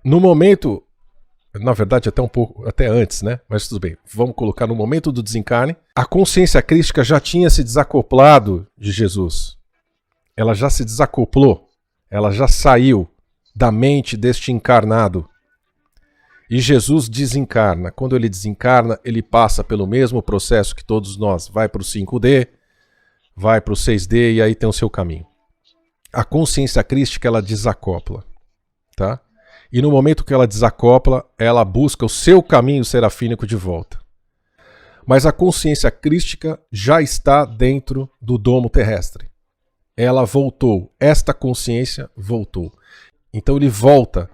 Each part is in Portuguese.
No momento, na verdade até um pouco, até antes, né? Mas tudo bem, vamos colocar no momento do desencarne, a consciência crística já tinha se desacoplado de Jesus. Ela já se desacoplou, ela já saiu da mente deste encarnado. E Jesus desencarna. Quando ele desencarna, ele passa pelo mesmo processo que todos nós. Vai para o 5D, vai para o 6D e aí tem o seu caminho. A consciência crística, ela desacopla. Tá? E no momento que ela desacopla, ela busca o seu caminho serafínico de volta. Mas a consciência crística já está dentro do domo terrestre. Ela voltou. Esta consciência voltou. Então ele volta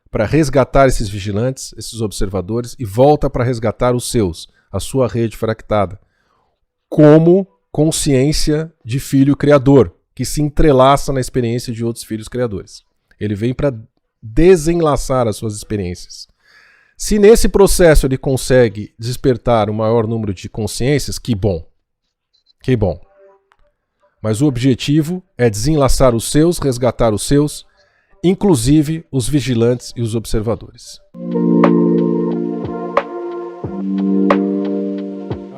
para resgatar esses vigilantes, esses observadores, e volta para resgatar os seus, a sua rede fractada, como consciência de filho criador, que se entrelaça na experiência de outros filhos criadores. Ele vem para desenlaçar as suas experiências. Se nesse processo ele consegue despertar o maior número de consciências, que bom. Que bom. Mas o objetivo é desenlaçar os seus, resgatar os seus, inclusive os vigilantes e os observadores.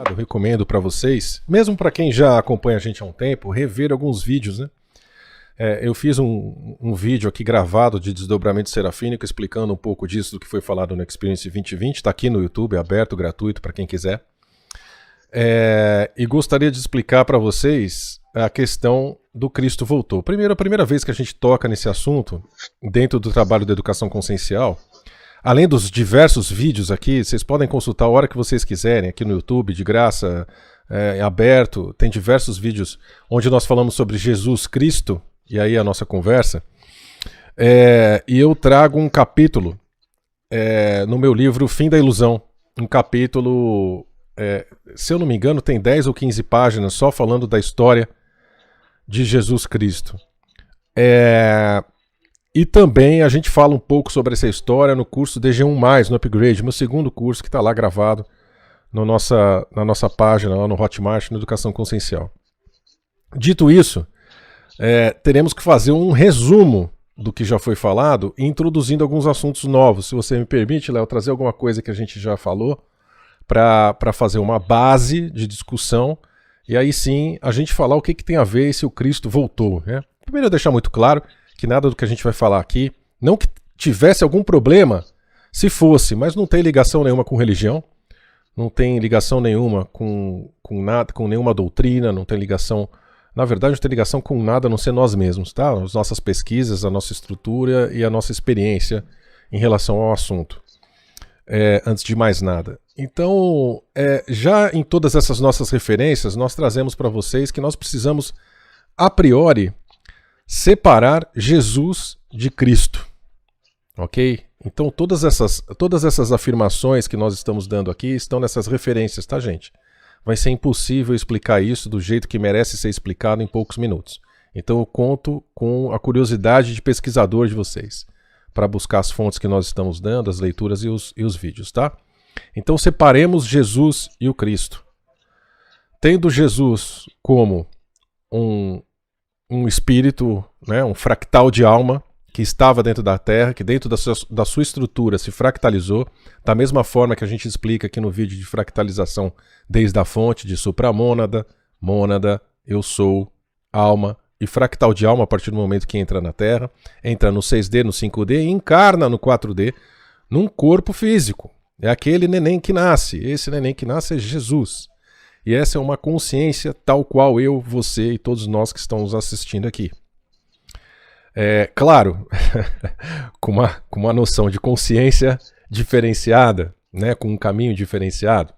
Eu recomendo para vocês, mesmo para quem já acompanha a gente há um tempo, rever alguns vídeos, né? Eu fiz um vídeo aqui gravado de desdobramento serafínico explicando um pouco disso do que foi falado no Experience 2020, está aqui no YouTube, é aberto, gratuito para quem quiser. E gostaria de explicar para vocês a questão do Cristo voltou. Primeiro, a primeira vez que a gente toca nesse assunto, dentro do trabalho da educação consciencial, além dos diversos vídeos aqui, vocês podem consultar a hora que vocês quiserem, aqui no YouTube, de graça, aberto, tem diversos vídeos onde nós falamos sobre Jesus Cristo, e aí a nossa conversa, e eu trago um capítulo no meu livro Fim da Ilusão, um capítulo, se eu não me engano, tem 10 ou 15 páginas só falando da história de Jesus Cristo. E também a gente fala um pouco sobre essa história no curso DG1+, no Upgrade, meu segundo curso que está lá gravado na nossa página, lá no Hotmart, na Educação Consciencial. Dito isso, teremos que fazer um resumo do que já foi falado, introduzindo alguns assuntos novos. Se você me permite, Léo, trazer alguma coisa que a gente já falou para fazer uma base de discussão. E aí sim, a gente falar o que tem a ver se o Cristo voltou. Né? Primeiro eu deixar muito claro que nada do que a gente vai falar aqui, não que tivesse algum problema, se fosse, mas não tem ligação nenhuma com religião, não tem ligação nenhuma com nada, com nenhuma doutrina, não tem ligação, na verdade não tem ligação com nada a não ser nós mesmos, tá? As nossas pesquisas, a nossa estrutura e a nossa experiência em relação ao assunto. Antes de mais nada. Então, já em todas essas nossas referências, nós trazemos para vocês que nós precisamos, a priori, separar Jesus de Cristo. Ok? Então, todas essas afirmações que nós estamos dando aqui estão nessas referências, tá, gente? Vai ser impossível explicar isso do jeito que merece ser explicado em poucos minutos. Então, eu conto com a curiosidade de pesquisador de vocês, para buscar as fontes que nós estamos dando, as leituras e os vídeos, tá? Então separemos Jesus e o Cristo. Tendo Jesus como um espírito, né, um fractal de alma que estava dentro da Terra, que dentro da sua estrutura se fractalizou, da mesma forma que a gente explica aqui no vídeo de fractalização desde a fonte de supramônada, mônada, eu sou, alma, e fractal de alma a partir do momento que entra na Terra, entra no 6D, no 5D e encarna no 4D num corpo físico. É aquele neném que nasce. Esse neném que nasce é Jesus. E essa é uma consciência tal qual eu, você e todos nós que estamos assistindo aqui. Claro, com uma noção de consciência diferenciada, né, com um caminho diferenciado,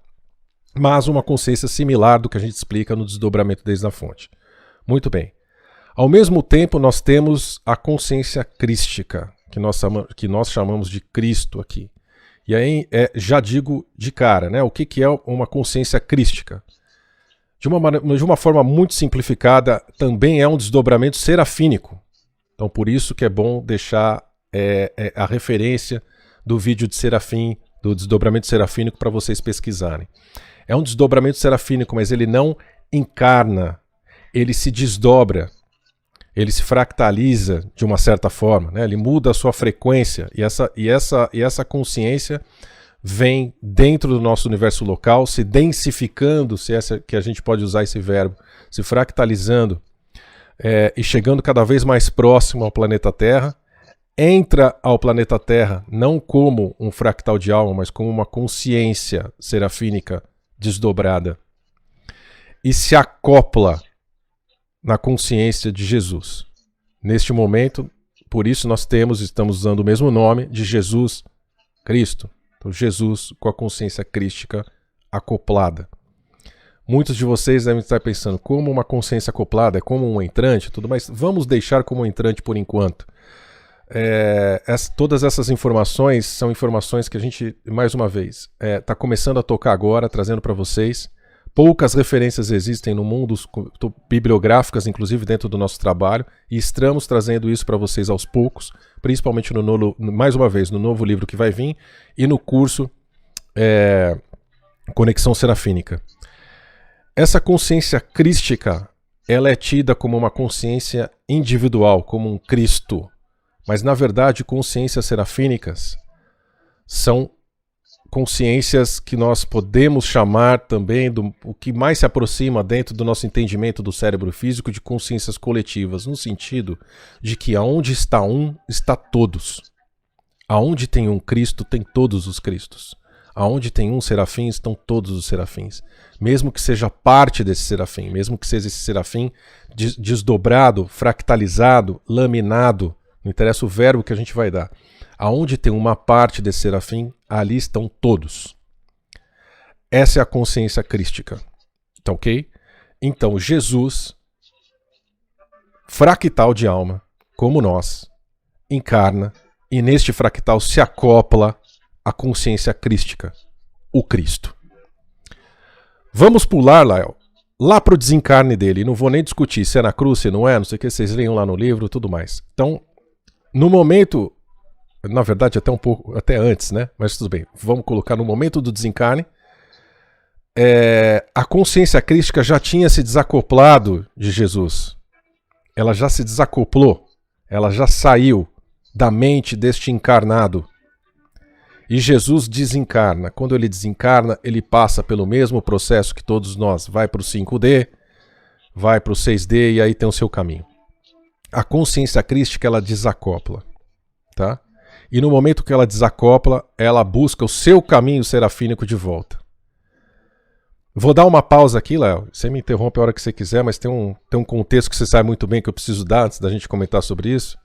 mas uma consciência similar do que a gente explica no desdobramento desde a fonte. Muito bem. Ao mesmo tempo, nós temos a consciência crística, que nós chamamos de Cristo aqui. E aí, já digo de cara, né, o que é uma consciência crística? De uma forma muito simplificada, também é um desdobramento serafínico. Então, por isso que é bom deixar a referência do vídeo de Serafim, do desdobramento serafínico, para vocês pesquisarem. É um desdobramento serafínico, mas ele não encarna, ele se desdobra. ele se fractaliza de uma certa forma, né? Ele muda a sua frequência e essa consciência vem dentro do nosso universo local, se densificando, se essa que a gente pode usar esse verbo, se fractalizando e chegando cada vez mais próximo ao planeta Terra, entra ao planeta Terra não como um fractal de alma, mas como uma consciência serafínica desdobrada e se acopla na consciência de Jesus. Neste momento, por isso nós estamos usando o mesmo nome de Jesus Cristo. Então, Jesus com a consciência crística acoplada. Muitos de vocês devem estar pensando, como uma consciência acoplada, é como um entrante, tudo mais. Vamos deixar como um entrante por enquanto. Todas essas informações são informações que a gente, mais uma vez, está começando a tocar agora, trazendo para vocês. Poucas referências existem no mundo, bibliográficas, inclusive dentro do nosso trabalho, e estamos trazendo isso para vocês aos poucos, principalmente mais uma vez, no novo livro que vai vir e no curso Conexão Serafínica. Essa consciência crística, ela é tida como uma consciência individual, como um Cristo, mas na verdade consciências serafínicas são consciências que nós podemos chamar também o que mais se aproxima dentro do nosso entendimento do cérebro físico de consciências coletivas, no sentido de que aonde está um, está todos. Aonde tem um Cristo, tem todos os Cristos. Aonde tem um serafim, estão todos os serafins. Mesmo que seja parte desse serafim, mesmo que seja esse serafim desdobrado, fractalizado, laminado, não interessa o verbo que a gente vai dar. Aonde tem uma parte desse serafim, ali estão todos. Essa é a consciência crística. Tá ok? Então, Jesus, fractal de alma, como nós, encarna e neste fractal se acopla a consciência crística, o Cristo. Vamos pular, Lael, lá para o desencarne dele. Não vou nem discutir se é na cruz, se não é, não sei o que, vocês leiam lá no livro e tudo mais. Então, no momento... Na verdade, até antes, né? Mas tudo bem. Vamos colocar no momento do desencarne. A consciência crística já tinha se desacoplado de Jesus. Ela já se desacoplou. Ela já saiu da mente deste encarnado. E Jesus desencarna. Quando ele desencarna, ele passa pelo mesmo processo que todos nós. Vai para o 5D, vai para o 6D e aí tem o seu caminho. A consciência crística, ela desacopla. Tá? E no momento que ela desacopla, ela busca o seu caminho serafínico de volta. Vou dar uma pausa aqui, Léo. Você me interrompe a hora que você quiser, mas tem um contexto que você sabe muito bem que eu preciso dar antes da gente comentar sobre isso.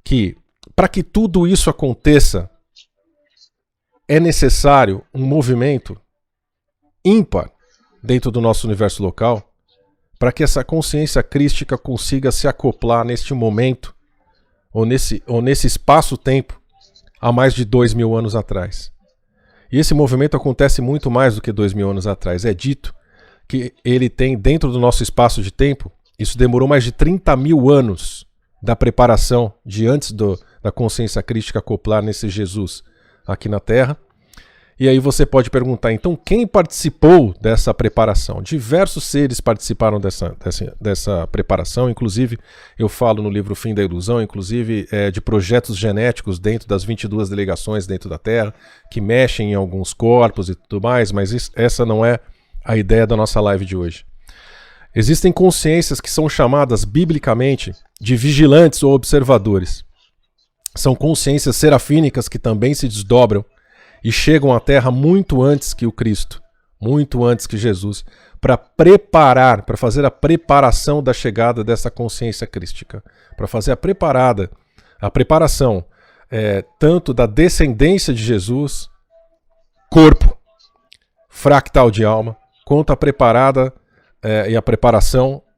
Que, para que tudo isso aconteça, é necessário um movimento ímpar dentro do nosso universo local, para que essa consciência crística consiga se acoplar neste momento, ou nesse espaço-tempo, há mais de 2000 anos atrás. E esse movimento acontece muito mais do que 2000 anos atrás. É dito que ele tem, dentro do nosso espaço de tempo, isso demorou mais de 30.000 anos da preparação de antes da consciência crística acoplar nesse Jesus aqui na Terra. E aí você pode perguntar, então, quem participou dessa preparação? Diversos seres participaram dessa preparação, inclusive, eu falo no livro Fim da Ilusão, inclusive de projetos genéticos dentro das 22 delegações dentro da Terra, que mexem em alguns corpos e tudo mais, mas essa não é a ideia da nossa live de hoje. Existem consciências que são chamadas biblicamente de vigilantes ou observadores. São consciências serafínicas que também se desdobram e chegam à Terra muito antes que o Cristo, muito antes que Jesus, para fazer a preparação da chegada dessa consciência crística, para fazer a preparação tanto da descendência de Jesus, corpo, fractal de alma, quanto a preparação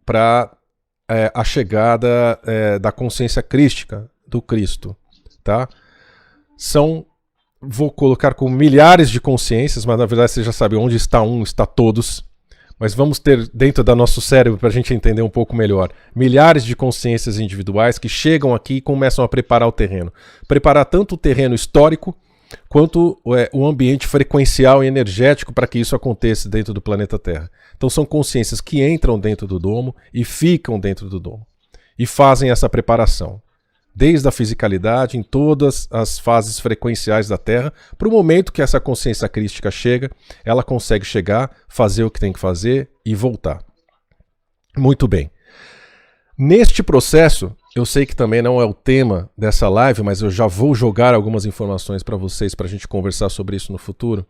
para a chegada da consciência crística do Cristo, tá? Vou colocar como milhares de consciências, mas na verdade você já sabe onde está um, está todos. Mas vamos ter dentro do nosso cérebro, para a gente entender um pouco melhor, milhares de consciências individuais que chegam aqui e começam a preparar o terreno. Preparar tanto o terreno histórico, quanto o ambiente frequencial e energético para que isso aconteça dentro do planeta Terra. Então são consciências que entram dentro do domo e ficam dentro do domo. e fazem essa preparação. Desde a fisicalidade, em todas as fases frequenciais da Terra, para o momento que essa consciência crística chega, ela consegue chegar, fazer o que tem que fazer e voltar. Muito bem. Neste processo, eu sei que também não é o tema dessa live, mas eu já vou jogar algumas informações para vocês, para a gente conversar sobre isso no futuro.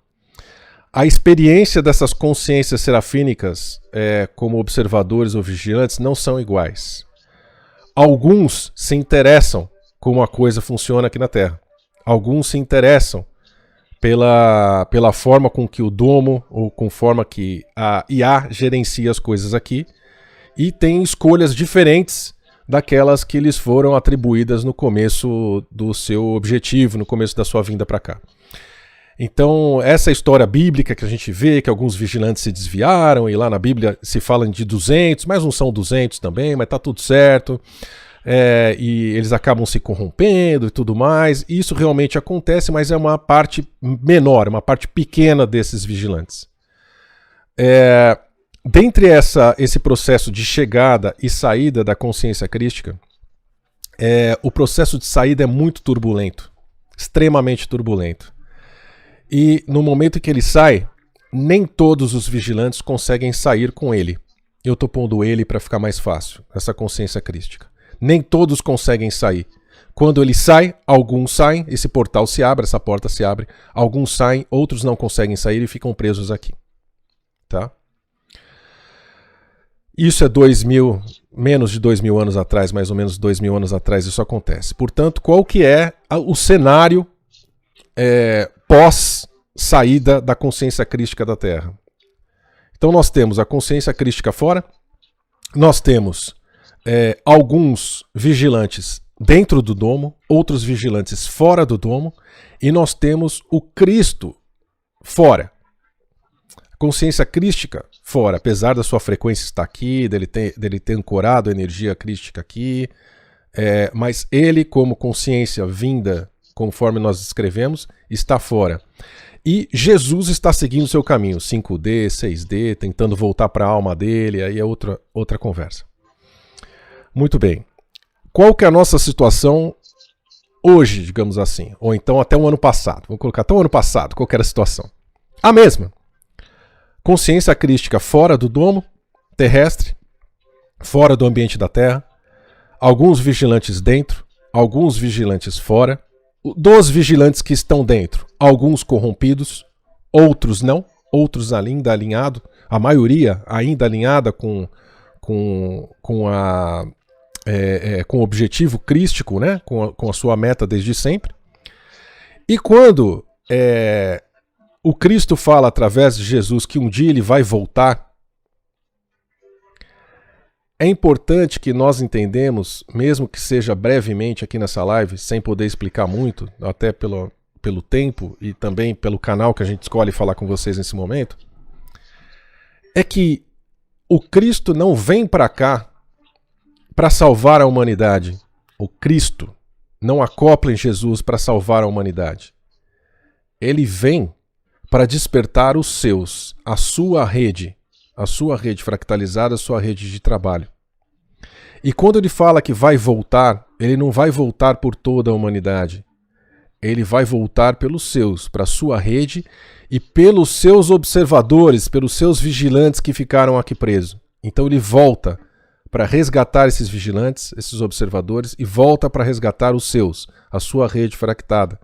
A experiência dessas consciências serafínicas, como observadores ou vigilantes, não são iguais. Alguns se interessam como a coisa funciona aqui na Terra. Alguns se interessam pela forma com que o domo, ou com forma que a IA gerencia as coisas aqui, e tem escolhas diferentes daquelas que lhes foram atribuídas no começo do seu objetivo, no começo da sua vinda para cá. Então, essa história bíblica que a gente vê, que alguns vigilantes se desviaram, e lá na Bíblia se fala de 200, mas não são 200 também, mas tá tudo certo, e eles acabam se corrompendo e tudo mais. Isso realmente acontece, mas é uma parte menor, uma parte pequena desses vigilantes. Dentre esse processo de chegada e saída da consciência crística, o processo de saída é muito turbulento, extremamente turbulento. E no momento em que ele sai, nem todos os vigilantes conseguem sair com ele. Eu estou pondo ele para ficar mais fácil, essa consciência crística. Nem todos conseguem sair. Quando ele sai, alguns saem, esse portal se abre, essa porta se abre, alguns saem, outros não conseguem sair e ficam presos aqui. Tá? Isso é menos de 2.000 anos atrás, mais ou menos 2.000 anos atrás isso acontece. Portanto, qual que é o cenário pós-saída da consciência crística da Terra? Então nós temos a consciência crística fora, nós temos alguns vigilantes dentro do domo, outros vigilantes fora do domo, e nós temos o Cristo fora. A consciência crística fora, apesar da sua frequência estar aqui, dele ter ancorado a energia crística aqui, mas ele, como consciência vinda, conforme nós descrevemos, está fora. E Jesus está seguindo seu caminho, 5D, 6D, tentando voltar para a alma dele, aí é outra conversa. Muito bem. Qual que é a nossa situação hoje, digamos assim? Ou então até o ano passado. Vamos colocar até o ano passado, qual que era a situação? A mesma. Consciência crística fora do domo terrestre, fora do ambiente da Terra, alguns vigilantes dentro, alguns vigilantes fora. Dos vigilantes que estão dentro, alguns corrompidos, outros não, outros ainda alinhados, a maioria ainda alinhada com o objetivo crístico, né? com a sua meta desde sempre. E quando o Cristo fala através de Jesus que um dia ele vai voltar, é importante que nós entendemos, mesmo que seja brevemente aqui nessa live, sem poder explicar muito, até pelo tempo e também pelo canal que a gente escolhe falar com vocês nesse momento, é que o Cristo não vem para cá para salvar a humanidade. O Cristo não acopla em Jesus para salvar a humanidade. Ele vem para despertar os seus, a sua rede fractalizada, a sua rede de trabalho. E quando ele fala que vai voltar, ele não vai voltar por toda a humanidade. Ele vai voltar pelos seus, para a sua rede e pelos seus observadores, pelos seus vigilantes que ficaram aqui presos. Então ele volta para resgatar esses vigilantes, esses observadores, e volta para resgatar os seus, a sua rede fractada,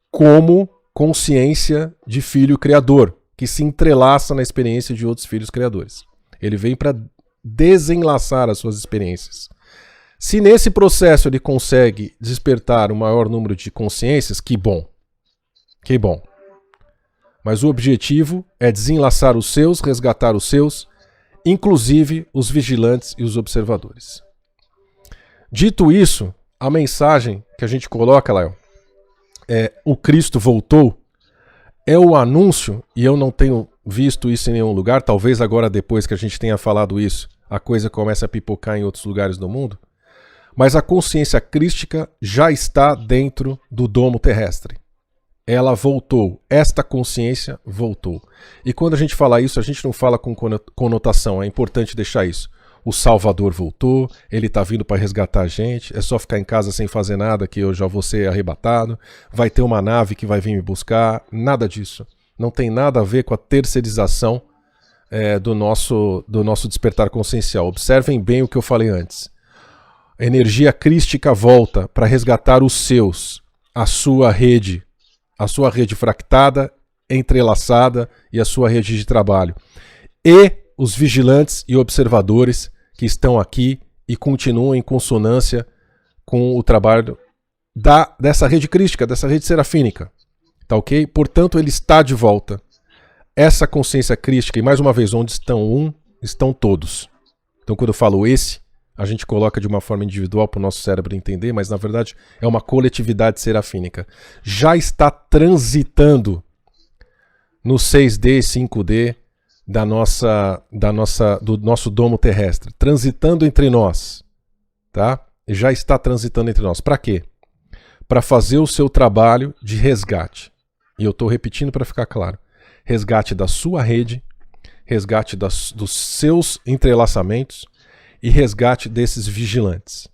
como consciência de filho criador, que se entrelaça na experiência de outros filhos criadores. Ele vem para desenlaçar as suas experiências. Se nesse processo ele consegue despertar o maior número de consciências, que bom. Que bom. Mas o objetivo é desenlaçar os seus, resgatar os seus, inclusive os vigilantes e os observadores. Dito isso, a mensagem que a gente coloca, Léo, o Cristo voltou, é o anúncio, e eu não tenho visto isso em nenhum lugar, talvez agora depois que a gente tenha falado isso, a coisa comece a pipocar em outros lugares do mundo, mas a consciência crística já está dentro do domo terrestre. Ela voltou, esta consciência voltou. E quando a gente fala isso, a gente não fala com conotação, é importante deixar isso. o Salvador voltou, ele está vindo para resgatar a gente, é só ficar em casa sem fazer nada que eu já vou ser arrebatado, vai ter uma nave que vai vir me buscar, nada disso. Não tem nada a ver com a terceirização do nosso despertar consciencial. Observem bem o que eu falei antes. A energia crística volta para resgatar os seus, a sua rede fractada, entrelaçada e a sua rede de trabalho. E os vigilantes e observadores que estão aqui e continuam em consonância com o trabalho dessa rede crística, dessa rede serafínica. Tá ok? Portanto, ele está de volta. Essa consciência crística, e mais uma vez, onde estão estão todos. Então, quando eu falo esse, a gente coloca de uma forma individual para o nosso cérebro entender, mas na verdade é uma coletividade serafínica. Já está transitando no 6D, 5D do nosso domo terrestre. Transitando entre nós. Tá? Já está transitando entre nós. Para quê? Para fazer o seu trabalho de resgate. E eu estou repetindo para ficar claro. Resgate da sua rede, resgate dos seus entrelaçamentos e resgate desses vigilantes.